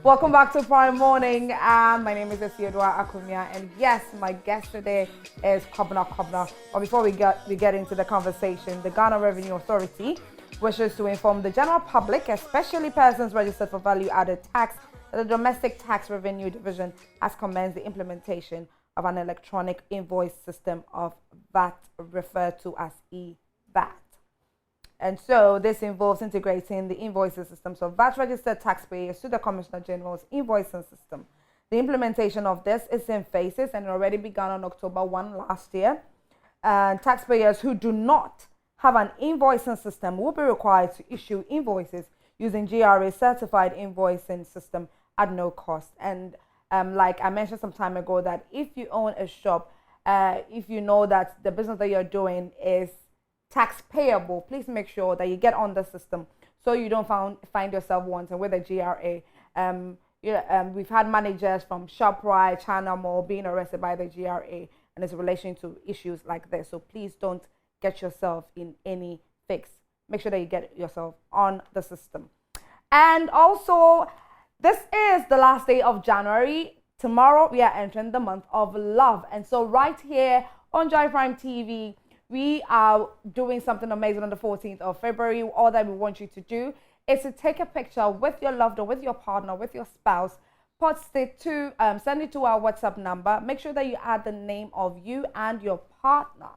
Welcome back to Prime Morning, and my name is Esiodwa Akumia, and yes, my guest today is Kwabena Kwabena. But before we get into the conversation, the Ghana Revenue Authority wishes to inform the general public, especially persons registered for value-added tax, that the Domestic Tax Revenue Division has commenced the implementation of an electronic invoice system of VAT, referred to as e-VAT. And so this involves integrating the invoicing systems of VAT-registered taxpayers to the Commissioner General's invoicing system. The implementation of this is in phases and already began on October 1 last year. And taxpayers who do not have an invoicing system will be required to issue invoices using GRA certified invoicing system at no cost. And like I mentioned some time ago, that if you own a shop, if you know that the business that you're doing is tax payable, please make sure that you get on the system so you don't find yourself wanting with a GRA. We've had managers from ShopRite, China Mall being arrested by the GRA, and it's in relation to issues like this. So please don't get yourself in any fix. Make sure that you get yourself on the system. And also, this is the last day of January. Tomorrow we are entering the month of love, and so right here on Joy Prime TV, we are doing something amazing on the 14th of February. All that we want you to do is to take a picture with your loved one, with your partner, with your spouse, post it to, send it to our WhatsApp number. Make sure that you add the name of you and your partner.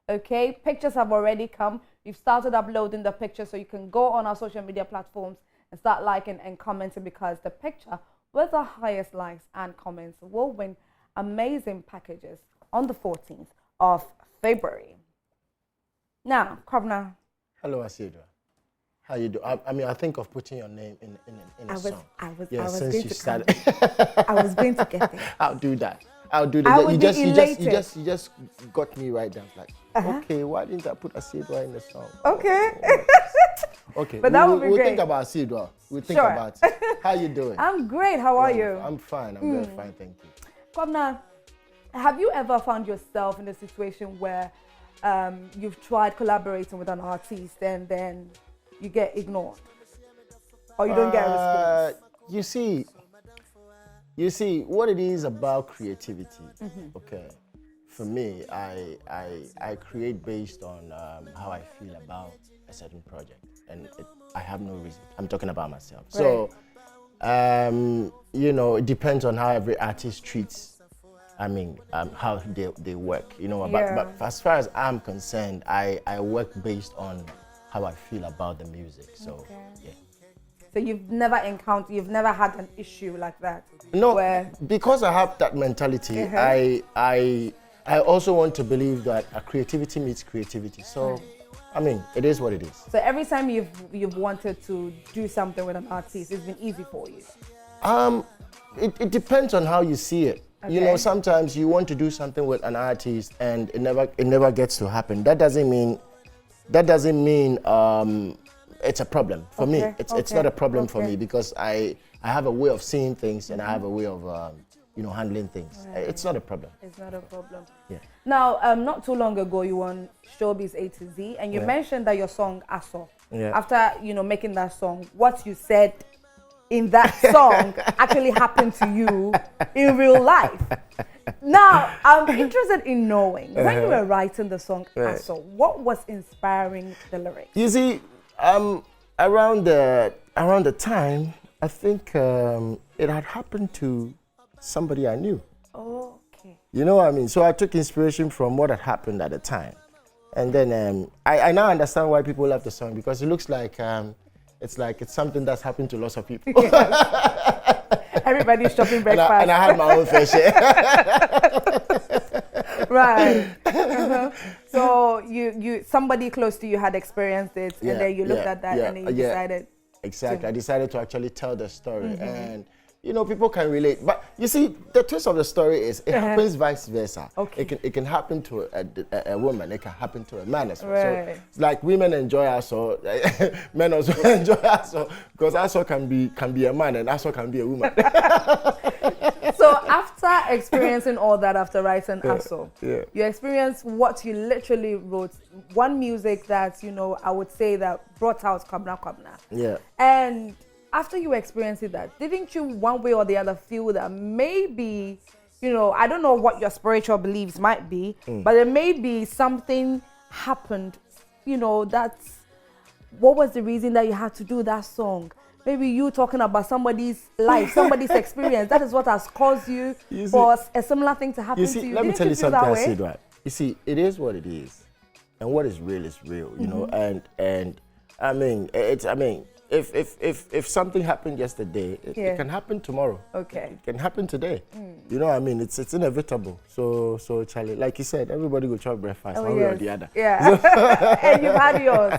Okay, pictures have already come. We've started uploading the pictures, so you can go on our social media platforms and start liking and commenting, because the picture with the highest likes and comments will win amazing packages on the 14th of February. Now, Kwabena. Hello, Asiedwa. How you do? I mean, I think of putting your name in a song. I was since going you to started. I was going to get it. I'll do that. I would You just got me right down. Like, okay, why didn't I put Asiedwa in the song? Okay. Okay. But that would be we'll great. Think about Asiedwa. We'll think about it. How you doing? I'm great. How are you? I'm fine. I'm very fine, thank you. Kwabena, have you ever found yourself in a situation where you've tried collaborating with an artist and then you get ignored, or you don't get a response? You see what it is about creativity. Okay, for me, I create based on how I feel about a certain project, and I have no reason. I'm talking about myself. Right. So, it depends on how every artist treats. How they work, but as far as I'm concerned, I work based on how I feel about the music. So, yeah. So you've never had an issue like that? No, because I have that mentality, I also want to believe that a creativity meets creativity. So, it is what it is. So every time you've wanted to do something with an artist, it's been easy for you? It depends on how you see it. Okay. Sometimes you want to do something with an artist and it never gets to happen. That doesn't mean it's a problem for me. It's not a problem for me, because I have a way of seeing things and I have a way of handling things. Right. It's not a problem. It's not a problem. Yeah. Now, not too long ago, you won Showbiz A to Z, and you mentioned that your song Aso. Yeah. After making that song, what you said in that song actually happened to you in real life. Now, I'm interested in knowing, when you were writing the song Aso, what was inspiring the lyrics? You see, around the time, I think it had happened to somebody I knew. Oh, okay. You know what I mean? So I took inspiration from what had happened at the time. And then I now understand why people love the song, because it looks like it's something that's happened to lots of people. Yes. Everybody's shopping breakfast. And I had my own fair share. Right. So somebody close to you had experienced it, and then you looked at that and then you decided. Exactly. I decided to actually tell the story. And people can relate. But you see, the twist of the story is it happens vice versa. Okay. It can happen to a woman. It can happen to a man as well. Right. So it's like women enjoy Aso, men also enjoy Aso, because Aso can be a man and Aso can be a woman. So after experiencing all that, after writing Aso, you experienced what you literally wrote, one music that I would say that brought out Kwabena Kwabena. Yeah. And after you experienced that, didn't you one way or the other feel that maybe, I don't know what your spiritual beliefs might be, but there may be something happened, that's, what was the reason that you had to do that song? Maybe you talking about somebody's life, somebody's experience. That is what has caused you for a similar thing to happen to you. Let me tell you something, I said, right? You see, it is what it is. And what is real is real, you know. And I mean, if something happened yesterday, it can happen tomorrow. Okay. It can happen today. You know what I mean? It's inevitable. So Charlie, like you said, everybody will try breakfast one way or the other. Yeah. And you've had yours.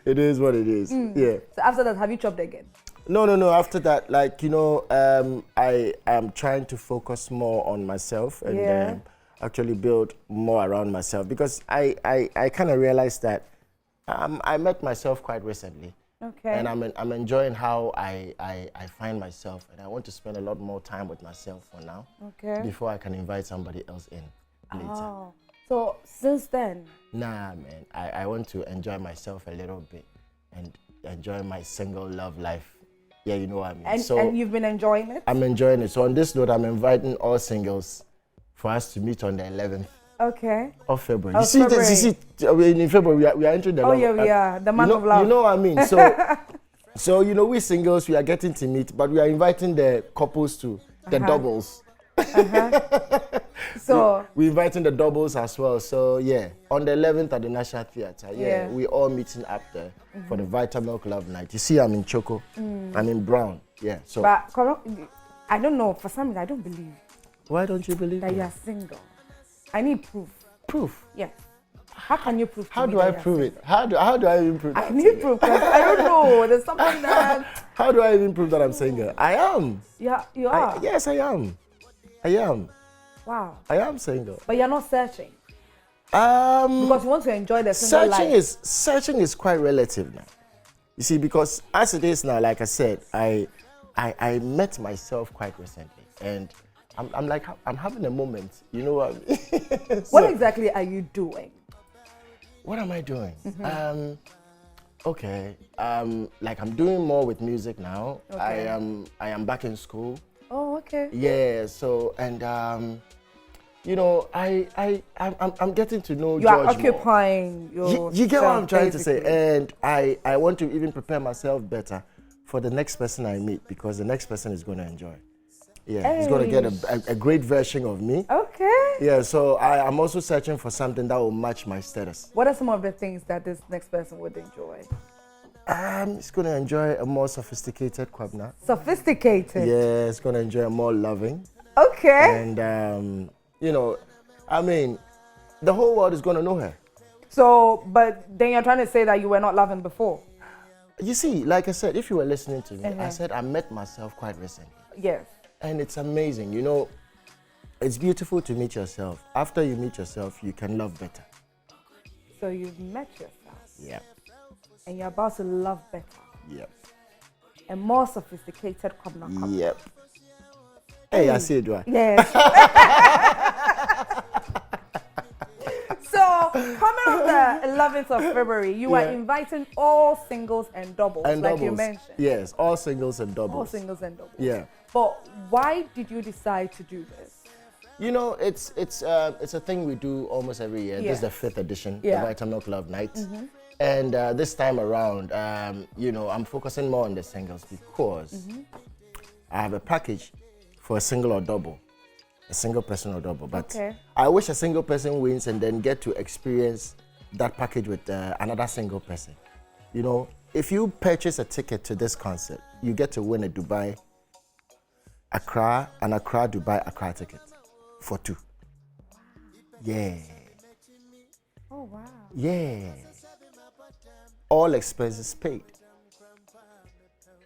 It is what it is. Yeah. So after that, have you chopped again? No. After that, like, I am trying to focus more on myself and actually build more around myself, because I kind of realized that I met myself quite recently. Okay. And I'm enjoying how I find myself, and I want to spend a lot more time with myself for now. Okay. Before I can invite somebody else in later. Oh. So since then? Nah, man. I want to enjoy myself a little bit and enjoy my single love life. Yeah, you know what I mean. And you've been enjoying it? I'm enjoying it. So on this note, I'm inviting all singles for us to meet on the 11th. Okay. Of February. You see, in February we are entering the love. Yeah, we are. The month of love. You know what I mean? So we singles, we are getting to meet, but we are inviting the couples to the doubles. So we're inviting the doubles as well. So yeah, on the 11th at the National Theatre. Yeah, we all meeting up there for the Vitamilk Love Night. You see, I'm in Choco. I'm in Brown. Yeah. So. But I don't know. For some reason, I don't believe. Why don't you believe that you are single? I need proof. Proof? Yes. How can you prove? How do I prove it? How do I even prove that? I need proof. I don't know. There's something that. How do I even prove that I'm single? I am. Yeah, you are. Yes, I am. I am. Wow. I am single. But you're not searching. Because you want to enjoy the single life. Searching is quite relative now. You see, because as it is now, like I said, I met myself quite recently, and I'm having a moment. You know what I mean? What exactly are you doing? What am I doing? Okay. Like I'm doing more with music now. Okay. I am back in school. Oh, okay. Yeah. So and I'm getting to know George You are occupying more. You get what I'm trying to say, and I want to even prepare myself better for the next person I meet, because the next person is going to enjoy. Yeah, he's going to get a great version of me. Okay. Yeah, so I'm also searching for something that will match my status. What are some of the things that this next person would enjoy? He's going to enjoy a more sophisticated Kwabena. Sophisticated? Yeah, he's going to enjoy a more loving. Okay. And, the whole world is going to know her. So, but then you're trying to say that you were not loving before? You see, like I said, if you were listening to me, I said I met myself quite recently. Yes. And it's amazing, it's beautiful to meet yourself. After you meet yourself, you can love better. So you've met yourself. Yep. And you're about to love better. Yep. A more sophisticated Kwabena. Yep. Hey, I see it, right? Yes. So, coming on the 11th of February, you are inviting all singles and doubles, you mentioned. Yes, all singles and doubles. All singles and doubles. Yeah. But why did you decide to do this? It's a thing we do almost every year. This is the 5th edition, the Vitamilk Love Night. And this time around, I'm focusing more on the singles because I have a package for a single or double. A single person or double. But I wish a single person wins and then get to experience that package with another single person. If you purchase a ticket to this concert, you get to win a Dubai, Accra, Dubai, Accra ticket for 2. Yeah. Oh, wow. Yeah. All expenses paid.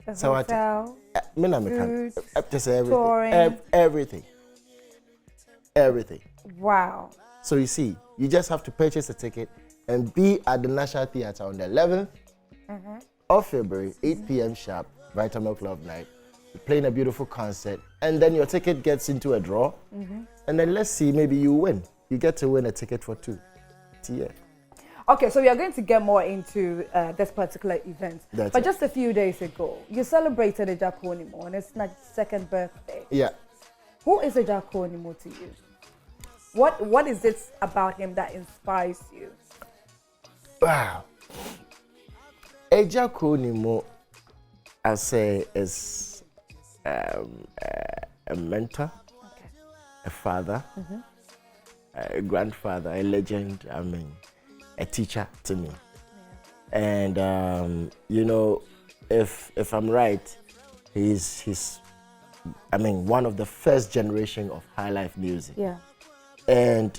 The hotel, food, just everything. Touring. Everything. Wow. So you see, you just have to purchase a ticket and be at the National Theatre on the 11th of February, 8 p.m. sharp, Vitamilk Love Night. We're playing a beautiful concert, and then your ticket gets into a draw, and then let's see, maybe you win. You get to win a ticket for 2. Yeah. Okay, so we are going to get more into this particular event. But just a few days ago, you celebrated Ejakonimo, and it's like second birthday. Yeah. Who is Ejakonimo to you? What is it about him that inspires you? Wow. Ejakonimo, I say, is a mentor, a father, a grandfather, a legend. I mean, a teacher to me. And you know, if I'm right, he's one of the first generation of high life music. Yeah. And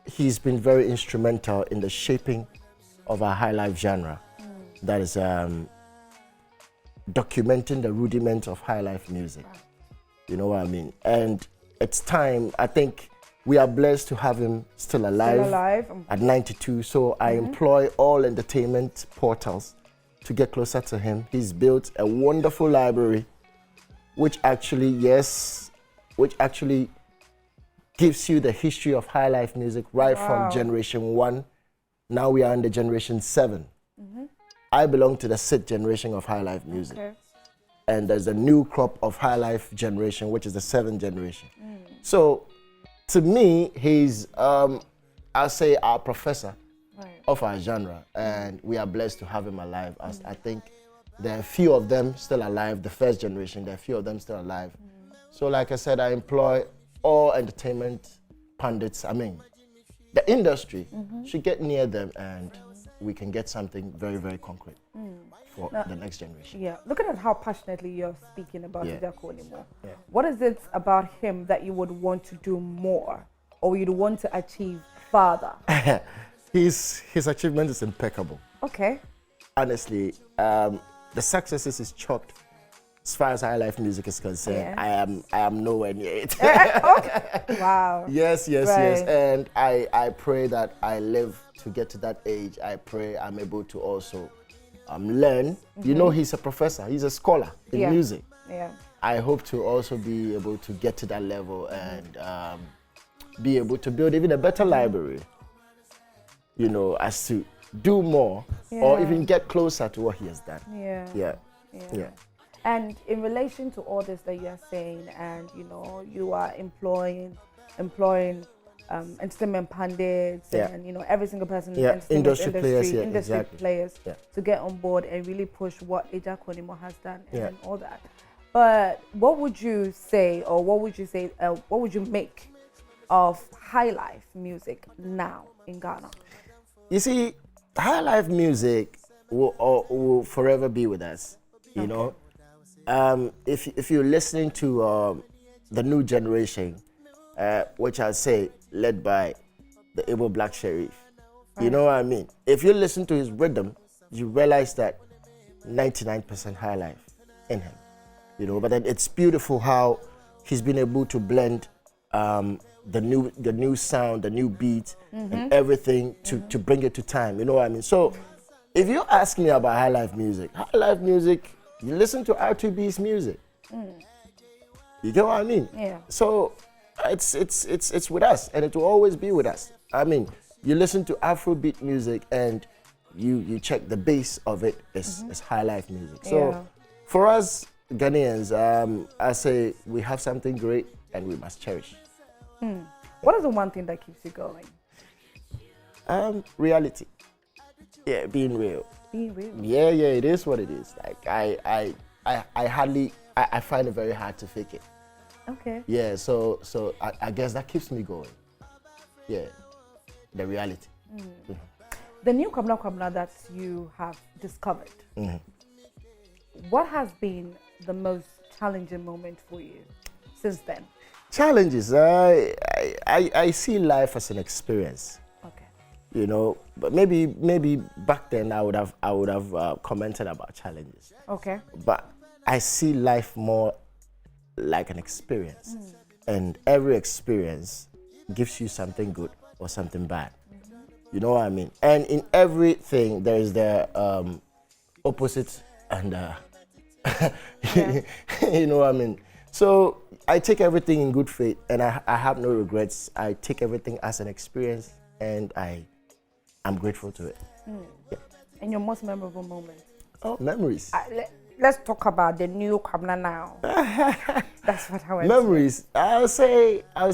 he's been very instrumental in the shaping of our high life genre. That is documenting the rudiments of high life music. You know what I mean? And it's time, I think we are blessed to have him still alive at 92. So I employ all entertainment portals to get closer to him. He's built a wonderful library, which actually gives you the history of high life music right from generation 1. Now we are in the generation 7. I belong to the 6th generation of high life music. Okay. And there's a new crop of high life generation, which is the 7th generation. So to me, he's, I'll say, our professor of our genre. And we are blessed to have him alive. As I think there are a few of them still alive, the first generation, there are a few of them still alive. So like I said, I employ all entertainment pundits. The industry should get near them and we can get something very, very concrete for the next generation. Yeah, look at how passionately you're speaking about Ejakonimo. What is it about him that you would want to do more or you'd want to achieve further? His achievement is impeccable. Okay. Honestly, the successes is chalked. As far as high life music is concerned, I am nowhere near it. Wow. Yes. And I pray that I live to get to that age. I pray I'm able to also learn. You know, he's a professor, he's a scholar in music. Yeah. I hope to also be able to get to that level and be able to build even a better library, you know, as to do more or even get closer to what he has done. Yeah. And in relation to all this that you are saying, and you know, you are employing entertainment pundits and you know every single person in the industry players to get on board and really push what Ejakonimo has done and all that. But what would you say, or what would you make of high life music now in Ghana? You see, high life music will forever be with us. You know, if you're listening to the new generation, which I'll say led by the Igbo Black Sheriff, you know what I mean? If you listen to his rhythm, you realize that 99% high life in him. You know, but then it's beautiful how he's been able to blend the new sound, the new beat, and everything to bring it to time. You know what I mean? So if you ask me about high life music, you listen to R2B's music. You get what I mean? Yeah. So it's with us, and it will always be with us. I mean, you listen to Afrobeat music, and you check the bass of it is high life music. So for us Ghanaians, I say we have something great, and we must cherish. What is the one thing that keeps you going? Reality. Yeah, being real. Being real. Yeah, it is what it is. Like I find it very hard to fake it. Okay. Yeah, so I guess that keeps me going. Yeah, the reality. The new Kwabena Kwabena that you have discovered, what has been the most challenging moment for you since then? Challenges. I see life as an experience. Okay. You know, but maybe back then I would have commented about challenges. Okay. But I see life more like an experience, and every experience gives you something good or something bad. You know what I mean? And in everything there is the opposite and you know what I mean? So I take everything in good faith, and I have no regrets. I take everything as an experience, and I'm grateful to it. Yeah. And your most memorable moment? Oh, memories. Let's talk about the new Kwabena now. That's what I want. Memories. I'll say. I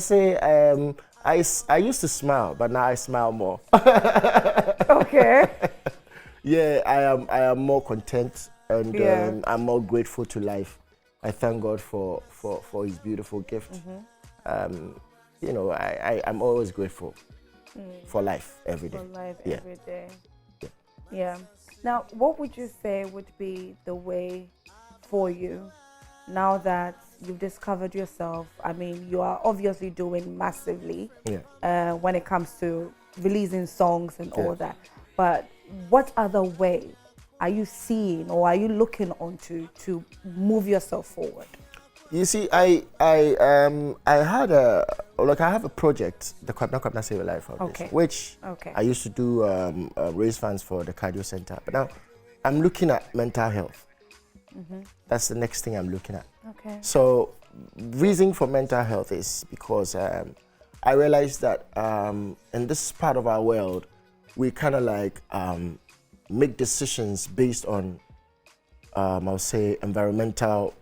used to smile, but now I smile more. Okay. Yeah, I am more content, and Yeah. I'm more grateful to life. I thank God for His beautiful gift. You know, I'm always grateful for life every day. For life Yeah. every day. Yeah. Yeah. Now, what would you say would be the way for you now that you've discovered yourself? I mean, you are obviously doing massively when it comes to releasing songs and all that. But what other way are you seeing or are you looking onto to move yourself forward? You see, I had I have a project, the Kwabena Kwabena Save a Life Foundation, which I used to do raise funds for the cardio center. But now I'm looking at mental health. That's the next thing I'm looking at. Okay. So reason for mental health is because I realized that in this part of our world, we kind of like make decisions based on, I'll say, environmental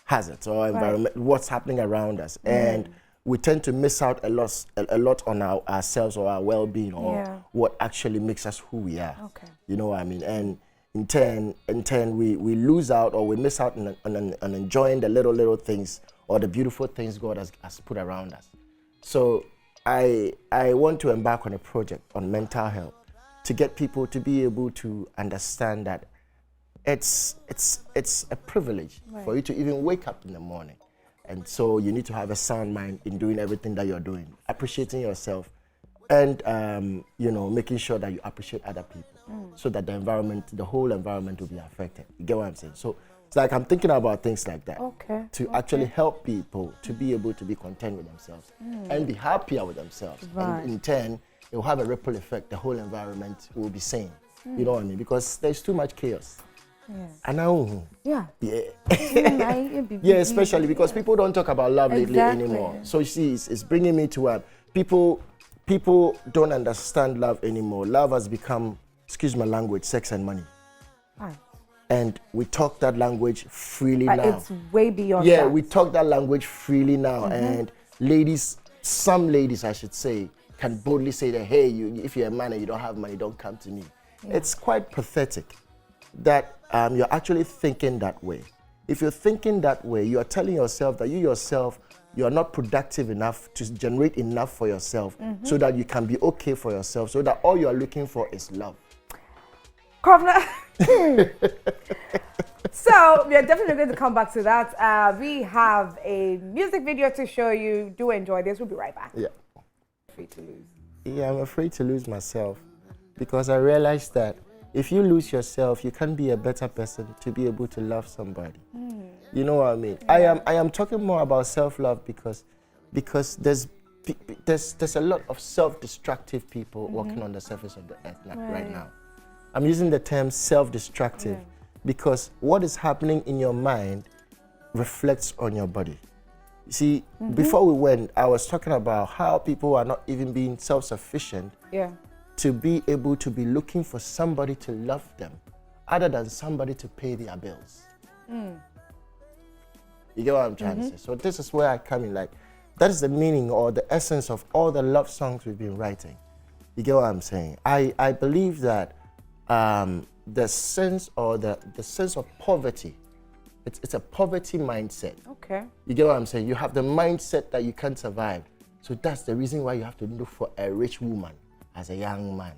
hazards or what's happening around us, and we tend to miss out a lot on ourselves or our well-being or what actually makes us who we are. Okay. You know what I mean? And in turn, we lose out or we miss out on enjoying the little things or the beautiful things God has put around us. So I want to embark on a project on mental health to get people to be able to understand that it's a privilege for you to even wake up in the morning. And so you need to have a sound mind in doing everything that you're doing, appreciating yourself, and you know, making sure that you appreciate other people, so that the whole environment will be affected. You get what I'm saying? So it's like I'm thinking about things like that to actually help people to be able to be content with themselves and be happier with themselves. And in turn, it will have a ripple effect. The whole environment will be sane. You know what I mean? Because there's too much chaos. And now, yeah, especially because people don't talk about love lately anymore. So you see, it's bringing me to people don't understand love anymore. Love has become, excuse my language, sex and money. And we talk that language freely now. It's way beyond that. Yeah, we talk that language freely now. And some ladies, I should say, can boldly say that, hey, if you're a man and you don't have money, don't come to me. It's quite pathetic that you're actually thinking that way. If you're thinking that way, you are telling yourself that you are not productive enough to generate enough for yourself so that you can be okay for yourself, so that all you are looking for is love. Kwabena. So we are definitely going to come back to that. We have a music video to show you. Do enjoy this. We'll be right back. Yeah. Afraid to lose. Yeah, I'm afraid to lose myself because I realized that if you lose yourself, you can be a better person to be able to love somebody. You know what I mean? I am talking more about self-love because there's a lot of self-destructive people walking on the surface of the earth right now. I'm using the term self-destructive because what is happening in your mind reflects on your body. You see, before we went, I was talking about how people are not even being self-sufficient to be able to be looking for somebody to love them other than somebody to pay their bills. You get what I'm trying to say? So this is where I come in, like, that is the meaning or the essence of all the love songs we've been writing. You get what I'm saying? I believe that the sense of poverty, it's a poverty mindset. Okay. You get what I'm saying? You have the mindset that you can't survive. So that's the reason why you have to look for a rich woman as a young man.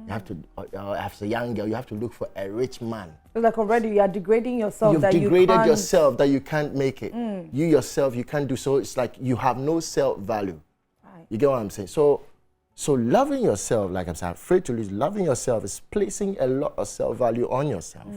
You have to, as a young girl, you have to look for a rich man. Like already you are degrading yourself. You've degraded yourself that you can't make it. You yourself, you can't do so. It's like you have no self-value. Right. You get what I'm saying? So loving yourself, like I'm saying, afraid to lose, loving yourself is placing a lot of self-value on yourself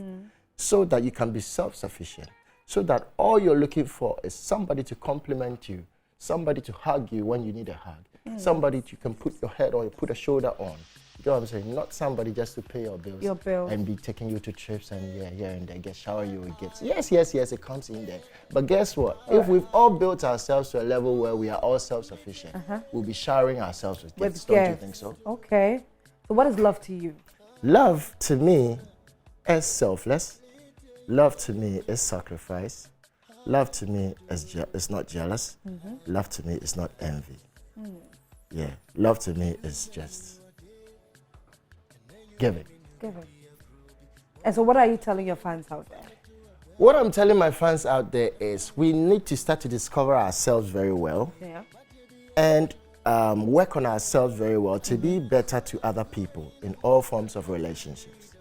so that you can be self-sufficient, so that all you're looking for is somebody to compliment you, somebody to hug you when you need a hug, somebody you can put your head or put a shoulder on. You know what I'm saying? Not somebody just to pay your bills and be taking you to trips and here and there, shower you with gifts. Yes, it comes in there. But guess what? If we've all built ourselves to a level where we are all self-sufficient, we'll be showering ourselves with gifts. Don't you think so? Okay. So what is love to you? Love to me is selfless. Love to me is sacrifice. Love to me is not jealous. Love to me is not envy. Yeah, love to me is just giving. Giving. And so what are you telling your fans out there? What I'm telling my fans out there is we need to start to discover ourselves very well. Yeah. And work on ourselves very well to be better to other people in all forms of relationships.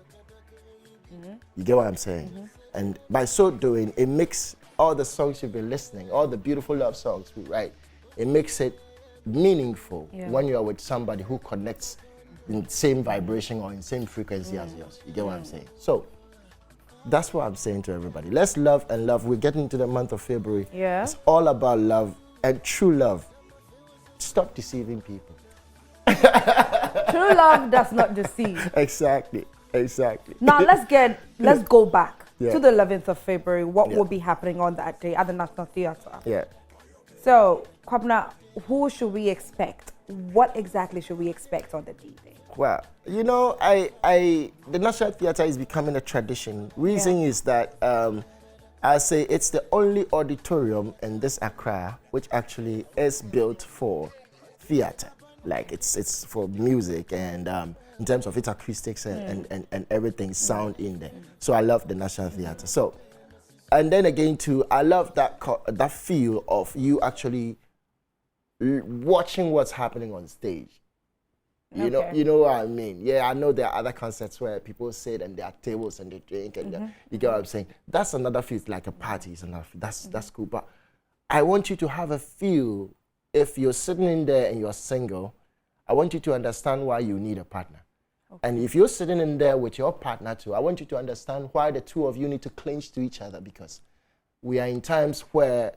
You get what I'm saying? And by so doing, it makes all the songs you've been listening, all the beautiful love songs we write, it makes it meaningful when you are with somebody who connects in the same vibration or in the same frequency as yours. You get what I'm saying? So that's what I'm saying to everybody. Let's love and love. We're getting into the month of February. Yeah. It's all about love and true love. Stop deceiving people. True love does not deceive. Exactly. Now let's go back Yeah. to the 11th of February. What Yeah. will be happening on that day at the National Theatre? Yeah. So, Kwabena, who should we expect? What exactly should we expect on the D-Day? Well, you know, the National Theatre is becoming a tradition. Reason is that I say it's the only auditorium in this Accra which actually is built for theatre. Like it's for music and in terms of its acoustics and everything, sound in there. So I love the National Theatre. So, and then again too, I love that feel of you actually watching what's happening on stage. You know what I mean? Yeah, I know there are other concerts where people sit and there are tables and they drink and you get what I'm saying? That's another feel. It's like a party. It's another feel. That's cool. But I want you to have a feel. If you're sitting in there and you're single, I want you to understand why you need a partner. Okay. And if you're sitting in there with your partner too, I want you to understand why the two of you need to cling to each other, because we are in times where,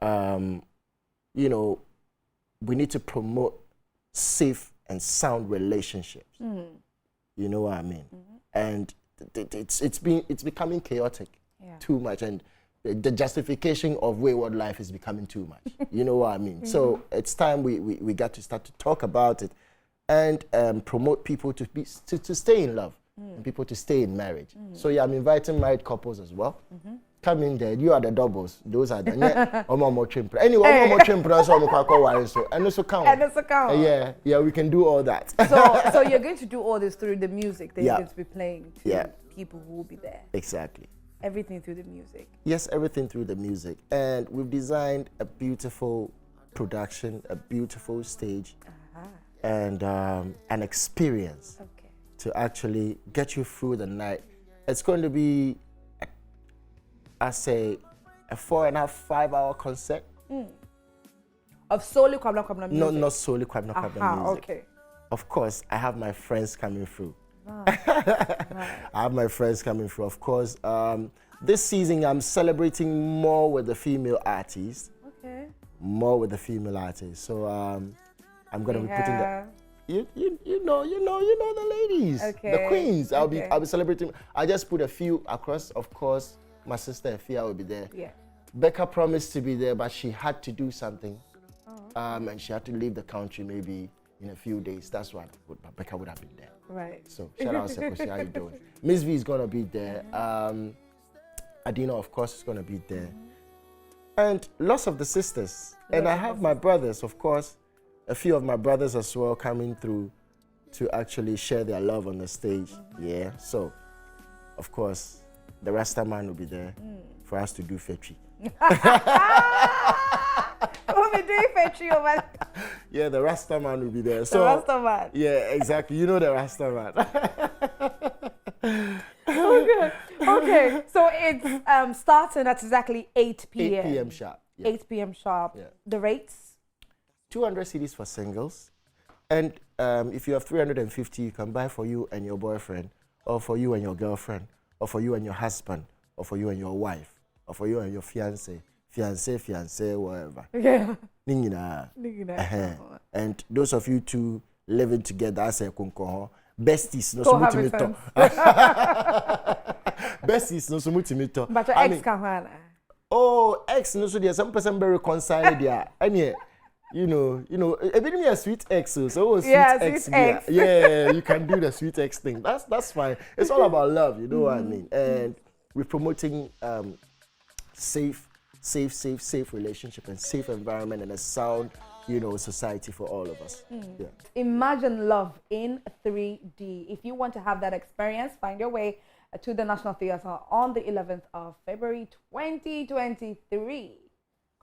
you know, we need to promote safe and sound relationships. You know what I mean? And it's becoming chaotic too much, and the justification of wayward life is becoming too much. You know what I mean? So it's time we got to start to talk about it and promote people to stay in love and people to stay in marriage. So yeah, I'm inviting married couples as well. Come in there. You are the doubles. Those are the anyway. And also count. Yeah, we can do all that. So you're going to do all this through the music that you're going to be playing to people who will be there. Exactly. Everything through the music. Yes, everything through the music. And we've designed a beautiful production, a beautiful stage, and an experience to actually get you through the night. It's going to be, I say, a 4.5-5 hour concert. Of solely Kwabena Kwabena music? No, not solely Kwabena Kwabena music. Okay. Of course, I have my friends coming through. Wow. I have my friends coming through. Of course, this season I'm celebrating more with the female artists. Okay. More with the female artists. So I'm gonna be putting the you know the ladies, the queens. I'll be celebrating. I just put a few across. Of course, my sister Efia will be there. Yeah. Becca promised to be there, but she had to do something, and she had to leave the country maybe in a few days. That's why Becca would have been there. Right. So shout out Sekosi, how you doing? Miss V is gonna be there. Adina, of course, is gonna be there, and lots of the sisters. And I have my brothers, of course, a few of my brothers as well coming through to actually share their love on the stage. Yeah. So, of course, the Rasta man will be there for us to do fetri. We'll be doing fetri over. Yeah, the Rasta man will be there. The Rasta man. Yeah, exactly. You know the Rasta man. Okay, so it's starting at exactly 8 p.m. 8 p.m. sharp. Yeah. 8 p.m. sharp. Yeah. The rates? 200 cedis for singles. And if you have 350, you can buy for you and your boyfriend, or for you and your girlfriend, or for you and your husband, or for you and your wife, or for you and your fiancé, whatever. Yeah. And those of you two living together as a kunkoho, besties no sumutimito. Besties no sumutimito. But your ex can. Oh, ex no so there's some person very reconciled there. And a bit me a sweet X, so sweet Yeah, X, sweet X. yeah, you can do the sweet X thing. That's fine. It's all about love, you know what I mean? And we're promoting safe relationship and safe environment and a sound, society for all of us. Yeah. Imagine love in 3D. If you want to have that experience, find your way to the National Theatre on the 11th of February 2023.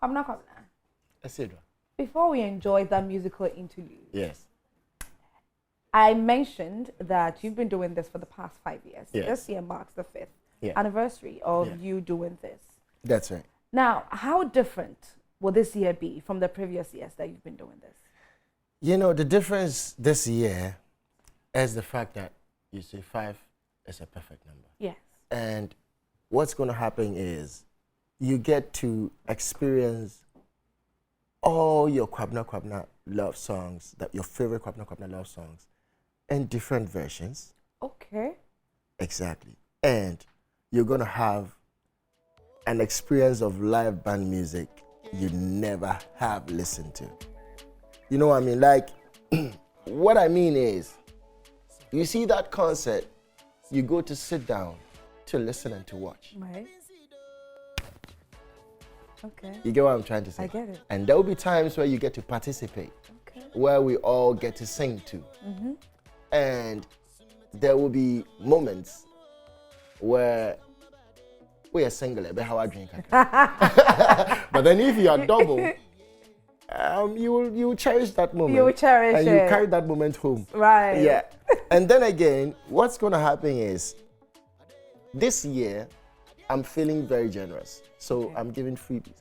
Kwabena Kwabena. Before we enjoy that musical interlude, yes, I mentioned that you've been doing this for the past 5 years. Yes. This year marks the 5th anniversary of you doing this. That's right. Now, how different will this year be from the previous years that you've been doing this? The difference this year is the fact that you see 5 is a perfect number. Yes. And what's going to happen is you get to experience all your Kwabena Kwabena love songs, your favorite Kwabena Kwabena love songs, in different versions. Okay. Exactly. And you're going to have an experience of live band music you never have listened to. You know what I mean? Like, what I mean is, you see that concert, you go to sit down to listen and to watch. Right. Okay. You get what I'm trying to say? I get it. And there will be times where you get to participate, where we all get to sing to. And there will be moments where we are single, but how I drink. But then if you are double, you will cherish that moment. You will cherish and it. And you carry that moment home. Right. Yeah. And then again, what's going to happen is, this year, I'm feeling very generous. So I'm giving freebies.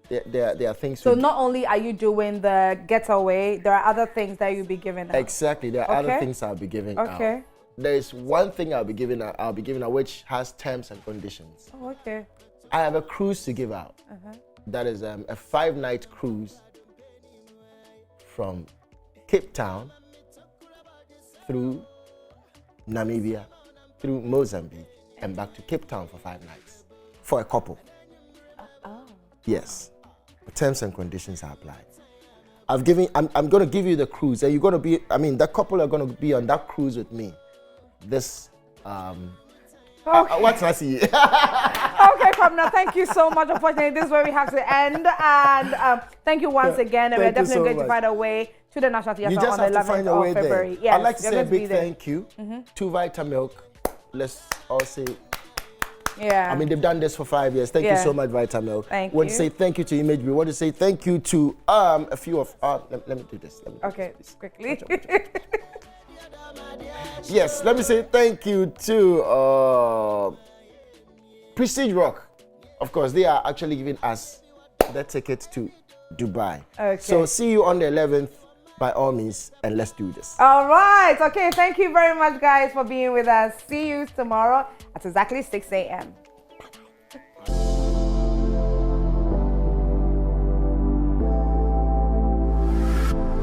There are things. So not only are you doing the getaway, there are other things that you'll be giving out. Exactly. There are other things I'll be giving out. Okay. There is one thing I'll be giving out, which has terms and conditions. Oh, okay. I have a cruise to give out. That is a 5-night cruise from Cape Town through Namibia, through Mozambique, and back to Cape Town for 5 nights for a couple. Yes. The terms and conditions are applied. I'm going to give you the cruise, and you're going to be, the couple are going to be on that cruise with me. This, what's I see? Okay, Kwabena, thank you so much. Unfortunately, this is where we have to end. And thank you once again. And we're definitely going to find a way to the National Theatre on the 11th of February. Yes, I'd like to say a big thank you to Vitamilk. Let's all say, they've done this for 5 years. Thank you so much, Vitamilk. Thank you. We want to say thank you to Image. We want to say thank you to a few of let me do this. Quickly. Yes, let me say thank you to Prestige Rock. Of course, they are actually giving us the ticket to Dubai. Okay. So see you on the 11th by all means, and let's do this. All right. Okay. Thank you very much, guys, for being with us. See you tomorrow at exactly 6 a.m.